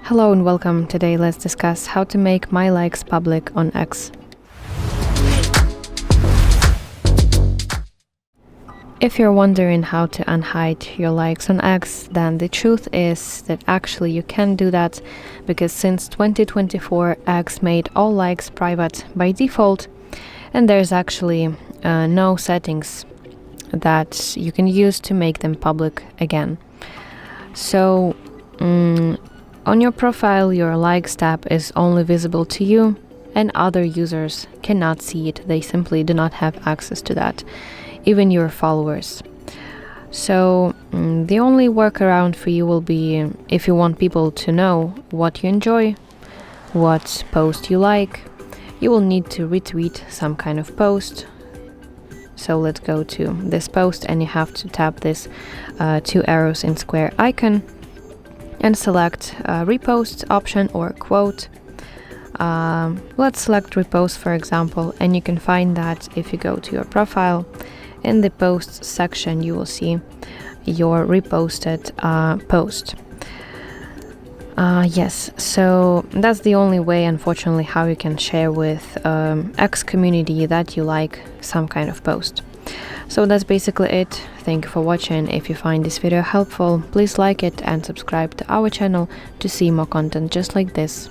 Hello and welcome. Today let's discuss how to make my likes public on X. If you're wondering how to unhide your likes on X, then the truth is that actually you can do that because since 2024 X made all likes private by default, and there's actually no settings that you can use to make them public again. So on your profile, your likes tab is only visible to you and other users cannot see it. They simply do not have access to that, even your followers. So the only workaround for you will be, if you want people to know what you enjoy, what post you like, you will need to retweet some kind of post. So let's go to this post and you have to tap this 2 arrows in square icon and select repost option or quote. Let's select repost, for example, and you can find that if you go to your profile, in the posts section you will see your reposted post. Yes, so that's the only way, unfortunately, how you can share with X community that you like some kind of post. So that's basically it. Thank you for watching. If you find this video helpful, please like it and subscribe to our channel to see more content just like this.